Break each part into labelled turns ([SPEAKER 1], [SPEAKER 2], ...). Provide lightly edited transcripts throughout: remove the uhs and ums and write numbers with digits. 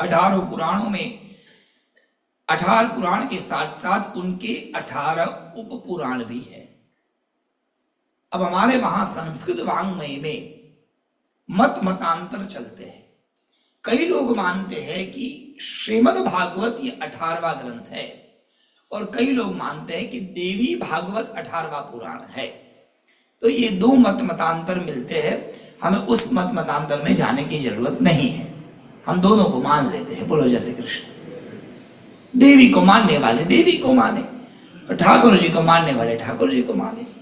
[SPEAKER 1] 18 पुराणों में 18 पुराण के साथ साथ उनके 18 उप पुराण भी है। अब हमारे वहां संस्कृत वाङ्मय में मतांतर चलते हैं। कई लोग मानते हैं कि श्रीमद् भागवत ये 18वां ग्रंथ है और कई लोग मानते हैं कि देवी भागवत 18वां पुराण है। तो ये दो मतांतर मिलते हैं। हमें उस मतांतर में जाने की जरूरत नहीं है, हम दोनों को मान लेते हैं। बोलो जय श्री कृष्ण। देवी को मानने वाले देवी को माने और ठाकुर जी को मानने वाले ठाकुर जी को माने।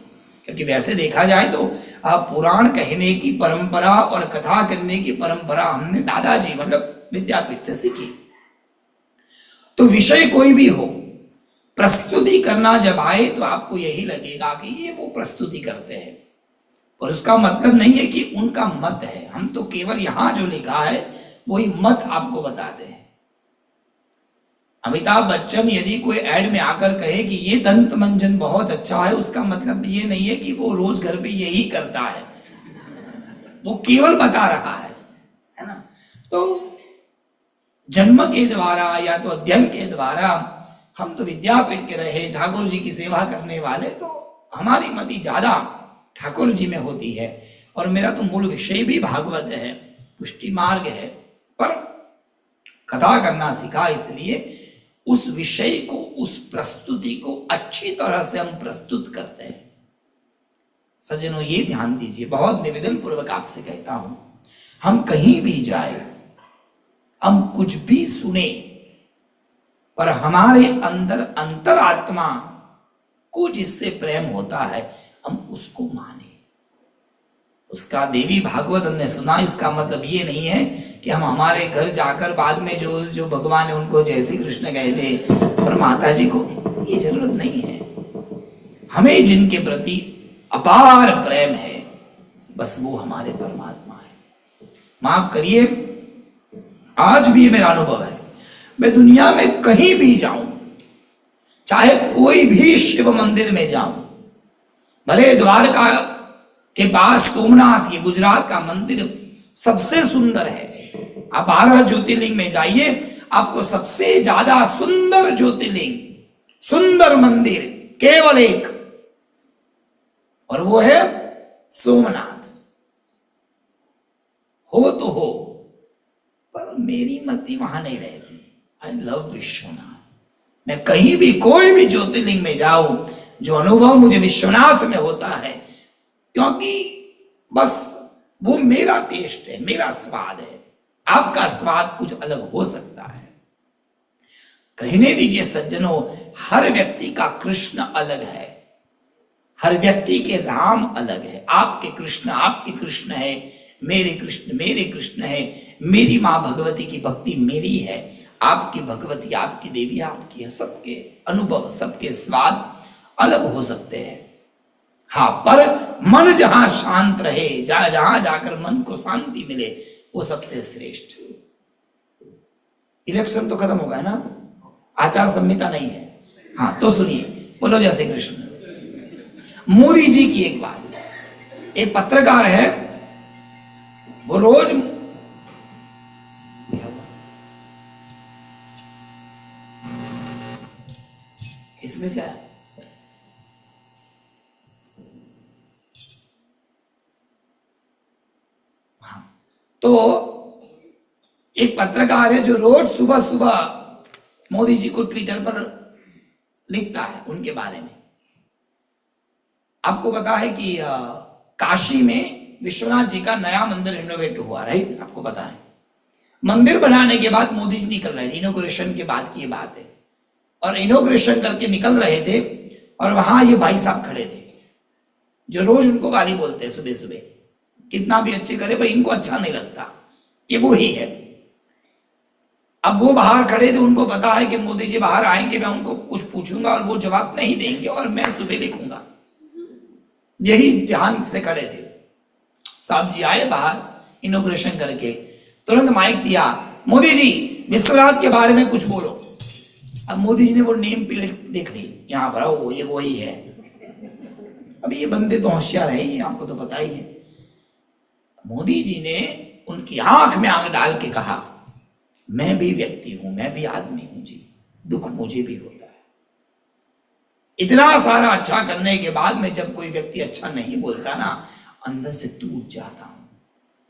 [SPEAKER 1] क्योंकि वैसे देखा जाए तो पुराण कहने की परंपरा और कथा करने की परंपरा हमने दादाजी मतलब विद्यापीठ से सीखी। तो विषय कोई भी हो, प्रस्तुति करना जब आए तो आपको यही लगेगा कि ये वो प्रस्तुति करते हैं, और उसका मतलब नहीं है कि उनका मत है। हम तो केवल यहां जो लिखा है वही मत आपको बताते हैं। अमिताभ बच्चन यदि कोई एड में आकर कहे कि ये दंत मंजन बहुत अच्छा है, उसका मतलब ये नहीं है कि वो रोज घर पे यही करता है, वो केवल बता रहा है ना। तो जन्म के द्वारा या तो अध्ययन के द्वारा हम तो विद्यापीठ के रहे, ठाकुर जी की सेवा करने वाले, तो हमारी मति ज्यादा ठाकुर जी में होती है। और मेरा तो मूल विषय भी भागवत है, पुष्टि मार्ग है, पर कथा करना सीखा इसलिए उस विषय को, उस प्रस्तुति को अच्छी तरह से हम प्रस्तुत करते हैं। सज्जनों ये ध्यान दीजिए, बहुत निवेदन पूर्वक आपसे कहता हूं, हम कहीं भी जाए, हम कुछ भी सुने, पर हमारे अंदर अंतरात्मा को जिससे प्रेम होता है हम उसको माने। उसका देवी भागवत हमने सुना, इसका मतलब ये नहीं है कि हम हमारे घर जाकर बाद में जो भगवान ने उनको जय श्री कृष्ण कहे थे और माता जी को, ये जरूरत नहीं है। हमें जिनके प्रति अपार प्रेम है बस वो हमारे परमात्मा है। माफ करिए, आज भी मेरा अनुभव है, मैं दुनिया में कहीं भी जाऊं, चाहे कोई भी शिव मंदिर में जाऊं, भले द्वारका के पास सोमनाथ, ये गुजरात का मंदिर सबसे सुंदर है, आप 12 ज्योतिर्लिंग में जाइए, आपको सबसे ज्यादा सुंदर ज्योतिर्लिंग, सुंदर मंदिर केवल एक, और वो है सोमनाथ। हो तो हो, पर मेरी मति वहां नहीं रहती। I love Vishwanath. मैं कहीं भी कोई भी ज्योतिर्लिंग में जाऊं, जो अनुभव मुझे विश्वनाथ में होता है, क्योंकि बस वो मेरा टेस्ट है, मेरा स्वाद है। आपका स्वाद कुछ अलग हो सकता है। कहने दीजिए सज्जनों, हर व्यक्ति का कृष्ण अलग है, हर व्यक्ति के राम अलग है। आपके कृष्ण है, मेरे कृष्ण है, मेरी मां भगवती की भक्ति मेरी है, आपकी भगवती, आपकी देवी आपकी है। सबके अनुभव, सबके स्वाद अलग हो सकते हैं। हाँ, पर मन जहां शांत रहे, जहां जाकर मन को शांति मिले, वो सबसे श्रेष्ठ। इलेक्शन तो खत्म हो गया ना, आचार संहिता नहीं है। हाँ तो सुनिए, बोलो जय श्री कृष्ण। मोदी जी की एक बात, एक पत्रकार है, वो रोज इसमें से आया, तो एक पत्रकार है जो रोज सुबह सुबह मोदी जी को ट्विटर पर लिखता है उनके बारे में। आपको पता है कि काशी में विश्वनाथ जी का नया मंदिर रिनोवेट हुआ, राइट? आपको पता है। मंदिर बनाने के बाद मोदी जी निकल रहे थे, इनोग्रेशन के बाद की ये बात है, और इनोग्रेशन करके निकल रहे थे, और वहां ये भाई साहब खड़े थे जो रोज उनको गाली बोलते हैं सुबह सुबह, कितना भी अच्छे करे पर इनको अच्छा नहीं लगता, ये वो ही है। अब वो बाहर खड़े थे, उनको पता है कि मोदी जी बाहर आएंगे, मैं उनको कुछ पूछूंगा और वो जवाब नहीं देंगे और मैं सुबह लिखूंगा, यही ध्यान से खड़े थे। साहब जी आए बाहर इनोग्रेशन करके, तुरंत माइक दिया, मोदी जी विश्वनाथ के बारे में कुछ बोलो। अब मोदी जी ने वो नेम प्लेट देख ली, यहाँ पर वो ये वही है। अब ये बंदे तो होशियार है, ये आपको तो पता ही है। मोदी जी ने उनकी आंख में आंख डाल के कहा, मैं भी व्यक्ति हूं, मैं भी आदमी हूं जी, दुख मुझे भी होता है। इतना सारा अच्छा करने के बाद में जब कोई व्यक्ति अच्छा नहीं बोलता ना, अंदर से टूट जाता हूं,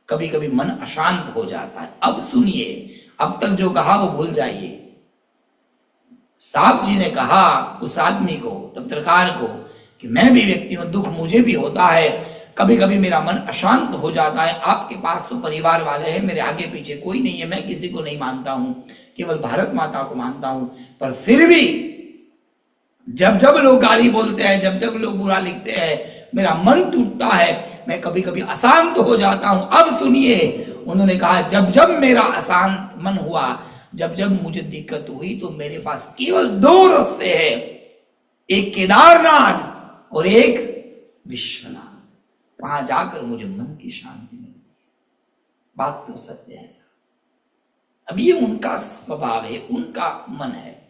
[SPEAKER 1] कभी कभी मन अशांत हो जाता है। अब सुनिए, अब तक जो कहा वो भूल जाइए। साहब जी ने कहा उस आदमी को, पत्रकार को, कि मैं भी व्यक्ति हूं, दुख मुझे भी होता है, कभी कभी मेरा मन अशांत हो जाता है। आपके पास तो परिवार वाले हैं, मेरे आगे पीछे कोई नहीं है, मैं किसी को नहीं मानता हूं, केवल भारत माता को मानता हूं, पर फिर भी जब जब लोग गाली बोलते हैं, जब जब लोग बुरा लिखते हैं, मेरा मन टूटता है, मैं कभी कभी अशांत हो जाता हूं। अब सुनिए, उन्होंने कहा जब जब मेरा अशांत मन हुआ, जब जब मुझे दिक्कत हुई, तो मेरे पास केवल दो रास्ते हैं, एक केदारनाथ और एक विश्वनाथ। वहां जाकर मुझे मन की शांति मिलती है। बात तो सत्य है साहब। अब ये उनका स्वभाव है, उनका मन है,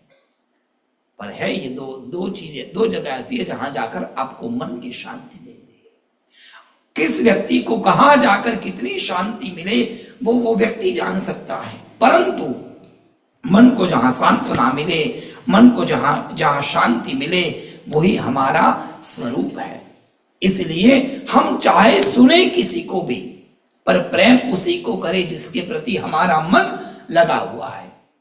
[SPEAKER 1] पर है ये दो चीजें, दो जगह ऐसी है जहां जाकर आपको मन की शांति मिलती है। किस व्यक्ति को कहां जाकर कितनी शांति मिले वो व्यक्ति जान सकता है, परंतु मन को जहां सांत्वना मिले, मन को जहां शांति मिले, वही हमारा स्वरूप है। इसलिए हम चाहे सुने किसी को भी, पर प्रेम उसी को करे जिसके प्रति हमारा मन लगा हुआ है।